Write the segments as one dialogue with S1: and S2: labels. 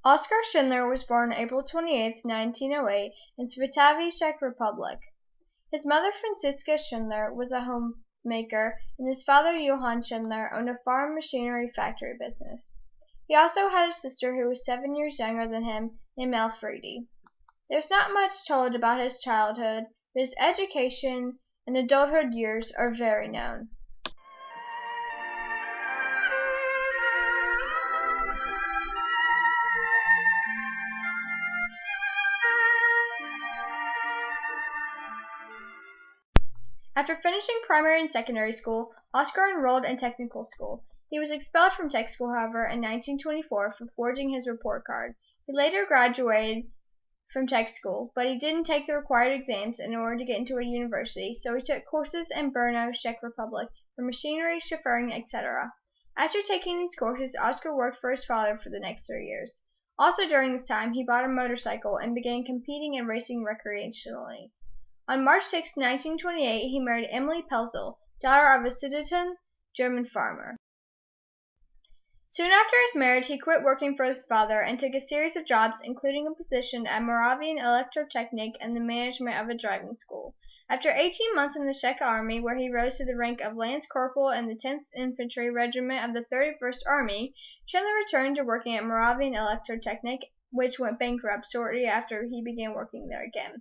S1: Oskar Schindler was born April 28, 1908, in Svitavy, Czech Republic. His mother, Franziska Schindler, was a homemaker, and his father, Johann Schindler, owned a farm machinery factory business. He also had a sister who was 7 years younger than him, named Elfriede. There's not much told about his childhood, but his education and adulthood years are very known. After finishing primary and secondary school, Oskar enrolled in technical school. He was expelled from tech school, however, in 1924 for forging his report card. He later graduated from tech school, but he didn't take the required exams in order to get into a university, so he took courses in Brno, Czech Republic, for machinery, chauffeuring, etc. After taking these courses, Oskar worked for his father for the next 3 years. Also during this time, he bought a motorcycle and began competing and racing recreationally. On March 6, 1928, he married Emily Pelzel, daughter of a Sudeten German farmer. Soon after his marriage, he quit working for his father and took a series of jobs, including a position at Moravian Electrotechnic and the management of a driving school. After 18 months in the Czech Army, where he rose to the rank of Lance Corporal in the 10th Infantry Regiment of the 31st Army, Schindler returned to working at Moravian Electrotechnic, which went bankrupt shortly after he began working there again.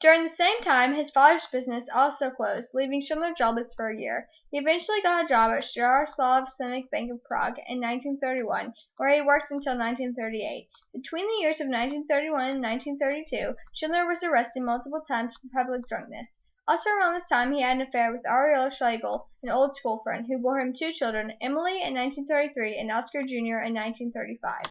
S1: During the same time, his father's business also closed, leaving Schindler jobless for a year. He eventually got a job at Jaroslav Civic Bank of Prague in 1931, where he worked until 1938. Between the years of 1931 and 1932, Schindler was arrested multiple times for public drunkenness. Also around this time, he had an affair with Ariel Schlegel, an old school friend, who bore him 2 children, Emily in 1933 and Oskar Jr. in 1935.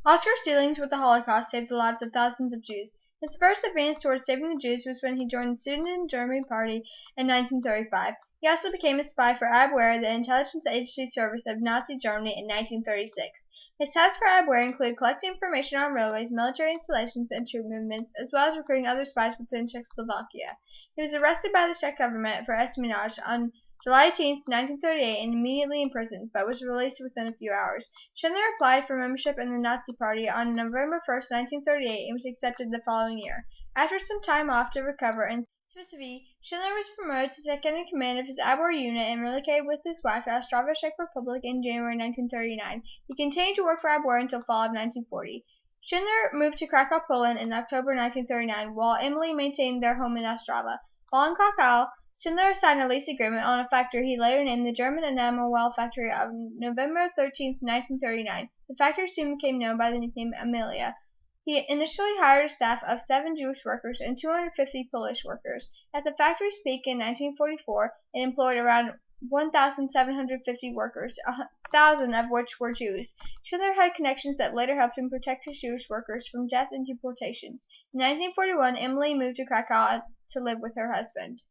S1: Oskar's dealings with the Holocaust saved the lives of thousands of Jews. His first advance towards saving the Jews was when he joined the Student German Party in 1935. He also became a spy for Abwehr, the intelligence agency service of Nazi Germany, in 1936. His tasks for Abwehr include collecting information on railways, military installations, and troop movements, as well as recruiting other spies within Czechoslovakia. He was arrested by the Czech government for espionage on July 18, 1938, and immediately imprisoned, but was released within a few hours. Schindler applied for membership in the Nazi Party on November 1, 1938, and was accepted the following year. After some time off to recover in Svitavy, Schindler was promoted to second in command of his Abwehr unit and relocated with his wife to Ostrava, Czech Republic in January 1939. He continued to work for Abwehr until fall of 1940. Schindler moved to Krakow, Poland in October 1939, while Emily maintained their home in Ostrava. While in Krakow, Schindler signed a lease agreement on a factory he later named the German Enamel Well Factory on November 13, 1939. The factory soon became known by the nickname Amelia. He initially hired a staff of 7 Jewish workers and 250 Polish workers. At the factory's peak in 1944, it employed around 1,750 workers, 1,000 of which were Jews. Schindler had connections that later helped him protect his Jewish workers from death and deportations. In 1941, Emily moved to Krakow to live with her husband.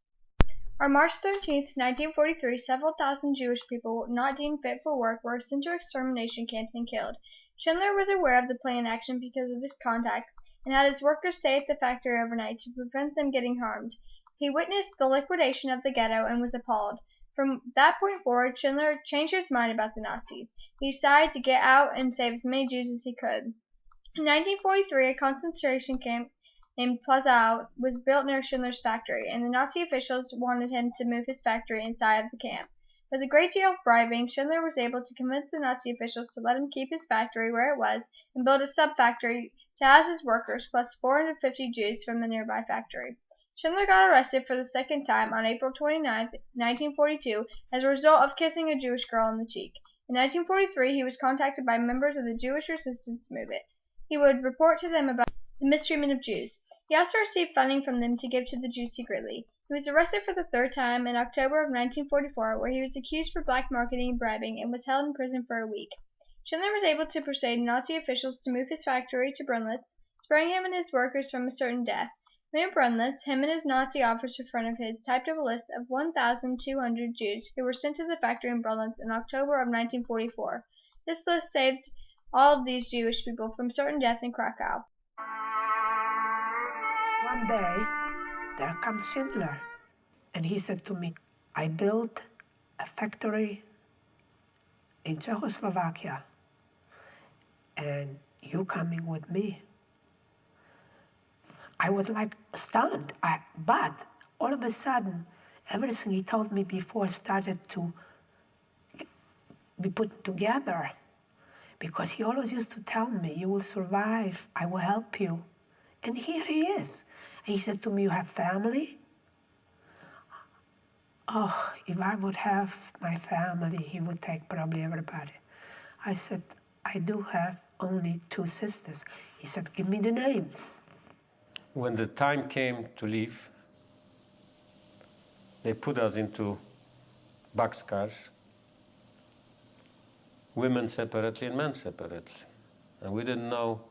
S1: On March 13, 1943, several thousand Jewish people not deemed fit for work were sent to extermination camps and killed. Schindler was aware of the planned action because of his contacts and had his workers stay at the factory overnight to prevent them getting harmed. He witnessed the liquidation of the ghetto and was appalled. From that point forward, Schindler changed his mind about the Nazis. He decided to get out and save as many Jews as he could. In 1943, a concentration camp named Plazau was built near Schindler's factory, and the Nazi officials wanted him to move his factory inside of the camp. With a great deal of bribing, Schindler was able to convince the Nazi officials to let him keep his factory where it was and build a sub-factory to house his workers, plus 450 Jews from the nearby factory. Schindler got arrested for the second time on April 29, 1942, as a result of kissing a Jewish girl on the cheek. In 1943, he was contacted by members of the Jewish resistance movement. He would report to them about the mistreatment of Jews. He also received funding from them to give to the Jews secretly. He was arrested for the 3rd time in October of 1944, where he was accused for black marketing and bribing and was held in prison for a week. Schindler was able to persuade Nazi officials to move his factory to Brunlitz, sparing him and his workers from a certain death. When at Brunlitz, him and his Nazi officer friend of his typed up a list of 1,200 Jews who were sent to the factory in Brunlitz in October of 1944. This list saved all of these Jewish people from certain death in Krakow.
S2: One day, there comes Schindler, and he said to me, I built a factory in Czechoslovakia, and you coming with me? I was like stunned, but all of a sudden, everything he told me before started to be put together. Because he always used to tell me, you will survive, I will help you. And here he is. And he said to me, you have family? Oh, if I would have my family, he would take probably everybody. I said, I do have only 2 sisters. He said, give me the names.
S3: When the time came to leave, they put us into boxcars, women separately and men separately. And we didn't know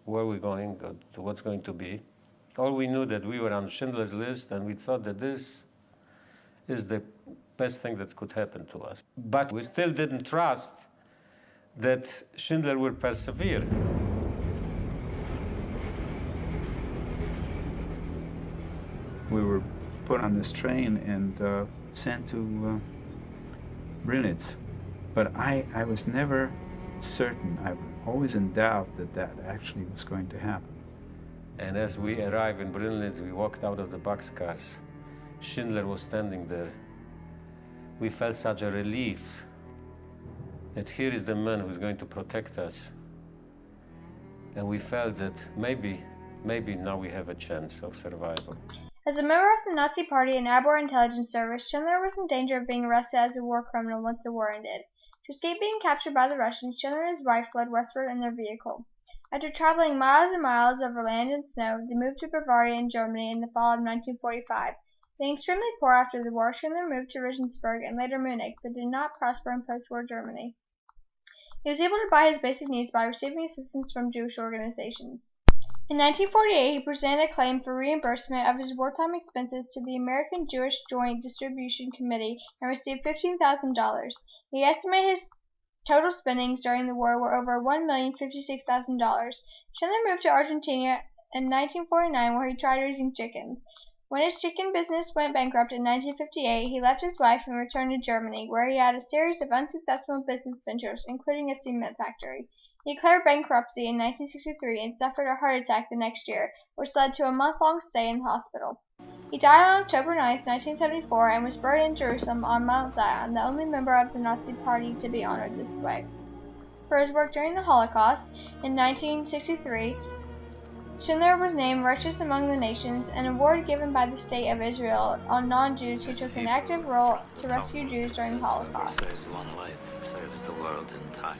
S3: where we're going, or what's going to be. All we knew that we were on Schindler's List, and we thought that this is the best thing that could happen to us. But we still didn't trust that Schindler would persevere.
S4: We were put on this train and sent to Brünitz. But I was never certain. I was always in doubt that that actually was going to happen.
S3: And as we arrived in Brünitz, we walked out of the boxcars. Schindler was standing there. We felt such a relief that here is the man who's going to protect us. And we felt that maybe now we have a chance of survival.
S1: As a member of the Nazi Party and Abwehr intelligence service, Schindler was in danger of being arrested as a war criminal once the war ended. To escape being captured by the Russians, Schindler and his wife fled westward in their vehicle. After traveling miles and miles over land and snow, they moved to Bavaria in Germany in the fall of 1945. Being extremely poor after the war, Schindler moved to Regensburg and later Munich, but did not prosper in post-war Germany. He was able to buy his basic needs by receiving assistance from Jewish organizations. In 1948, he presented a claim for reimbursement of his wartime expenses to the American Jewish Joint Distribution Committee and received $15,000. He estimated his total spendings during the war were over $1,056,000. Schindler moved to Argentina in 1949, where he tried raising chickens. When his chicken business went bankrupt in 1958, he left his wife and returned to Germany, where he had a series of unsuccessful business ventures, including a cement factory. He declared bankruptcy in 1963 and suffered a heart attack the next year, which led to a month-long stay in the hospital. He died on October 9, 1974, and was buried in Jerusalem on Mount Zion, the only member of the Nazi Party to be honored this way. For his work during the Holocaust, in 1963, Schindler was named Righteous Among the Nations, an award given by the State of Israel on non-Jews who took an active role to rescue Jews during the Holocaust.
S5: Whoever saves one life saves the world entire.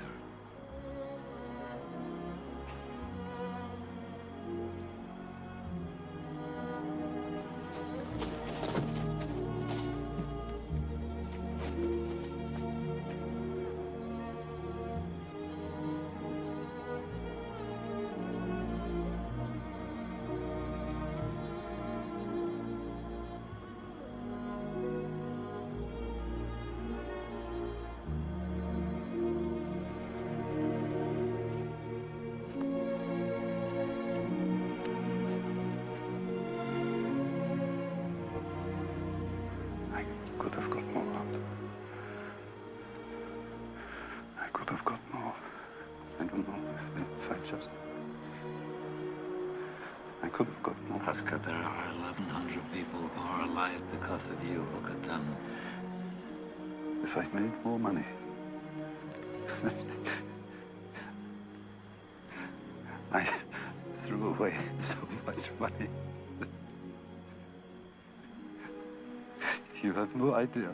S6: I could have got more out. I could have got more. I don't know if I just... I could have got more.
S5: Oskar, there are 1,100 people who are alive because of you. Look at them.
S6: If I'd made more money. I threw away so much money. You have no idea.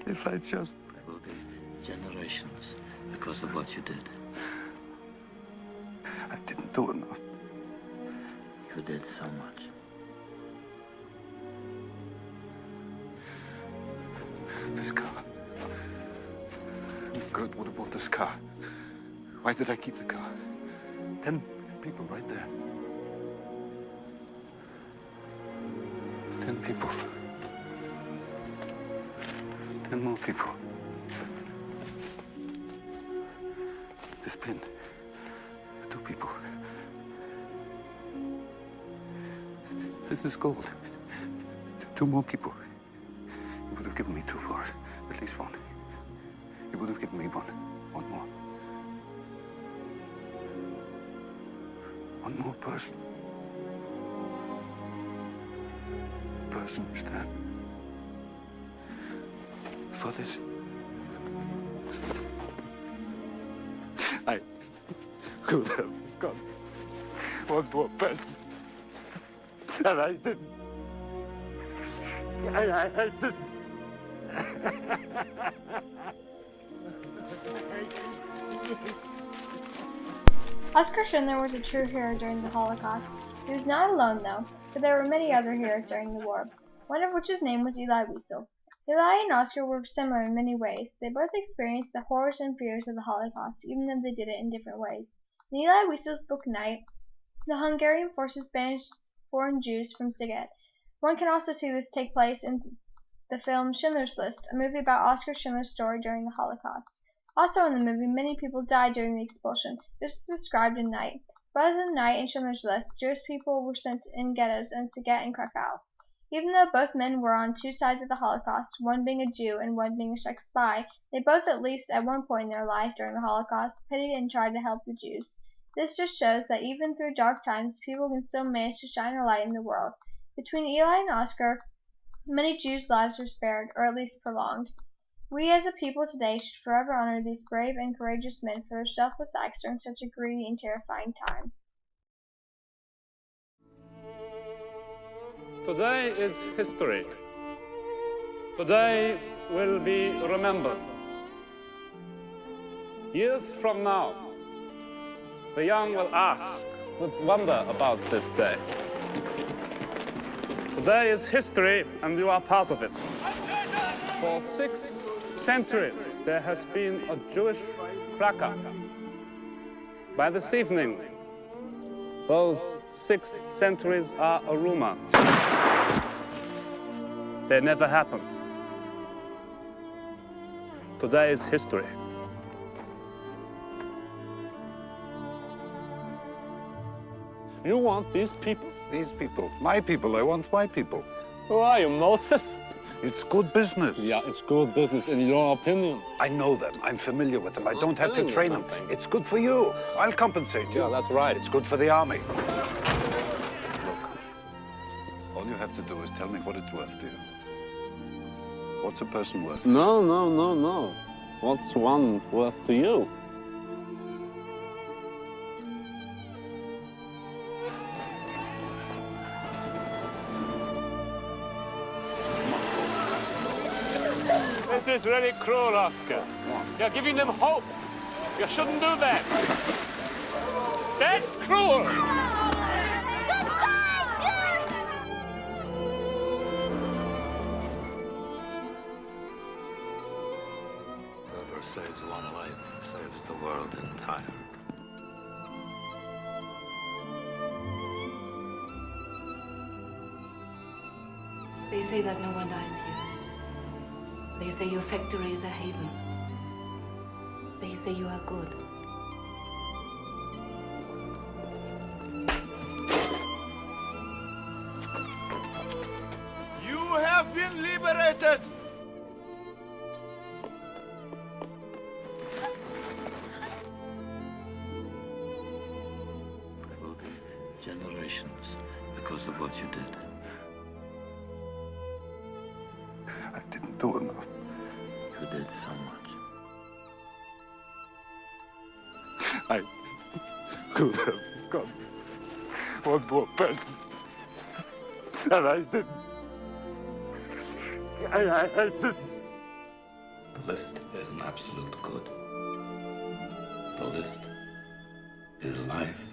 S6: If I just...
S5: There will be generations because of what you did.
S6: I didn't do enough.
S5: You did so much.
S6: This car. Gert would have bought this car. Why did I keep the car? 10 people right there. 10 people. 10 more people. This pin. 2 people. This is gold. 2 more people. You would have given me 2 for at least 1. You would have given me 1. 1 more. One more person. Person stand for this. I could have got one more person, and I didn't. I didn't.
S1: Oskar Schindler was a true hero during the Holocaust. He was not alone, though, for there were many other heroes during the war, one of which's name was Eli Wiesel. Eli and Oskar were similar in many ways. They both experienced the horrors and fears of the Holocaust, even though they did it in different ways. In Eli Wiesel's book Night, the Hungarian forces banished foreign Jews from Szeged. One can also see this take place in the film Schindler's List, a movie about Oskar Schindler's story during the Holocaust. Also in the movie, many people died during the expulsion, just as described in Night. Both in Night and Schindler's List, Jewish people were sent in ghettos in Szeged and Krakow. Even though both men were on two sides of the Holocaust, one being a Jew and one being a Czech spy, they both, at least at one point in their life during the Holocaust, pitied and tried to help the Jews. This just shows that even through dark times, people can still manage to shine a light in the world. Between Eli and Oskar, many Jews' lives were spared, or at least prolonged. We as a people today should forever honor these brave and courageous men for their selfless acts during such a greedy and terrifying time.
S7: Today is history. Today will be remembered. Years from now, the young will ask with wonder about this day. Today is history, and you are part of it. For 6 centuries, there has been a Jewish cracker. By this evening, those 6 centuries are a rumor. They never happened. Today is history. You want these people?
S6: These people, my people, I want my people.
S7: Who are you, Moses?
S6: It's good business.
S7: Yeah, it's good business in your opinion.
S6: I know them. I'm familiar with them. I
S7: I'm
S6: don't have to
S7: telling you
S6: train them.
S7: something.
S6: It's good for you. I'll compensate you.
S7: Yeah, that's right.
S6: It's good for the army. Look, all you have to do is tell me what it's worth to you. What's a person worth to you?
S7: No. What's one worth to you? This is really cruel, Oskar. You're giving them hope. You shouldn't do that. That's cruel.
S5: Whoever saves one life saves the world entire.
S8: They say that no one dies here. They say your factory is a haven. They say you are good.
S9: You have been liberated!
S5: There will be generations because of what you did.
S6: I didn't do enough.
S5: You did so much.
S6: I could have got one more person, and I didn't. I didn't.
S5: The list is an absolute good. The list is life.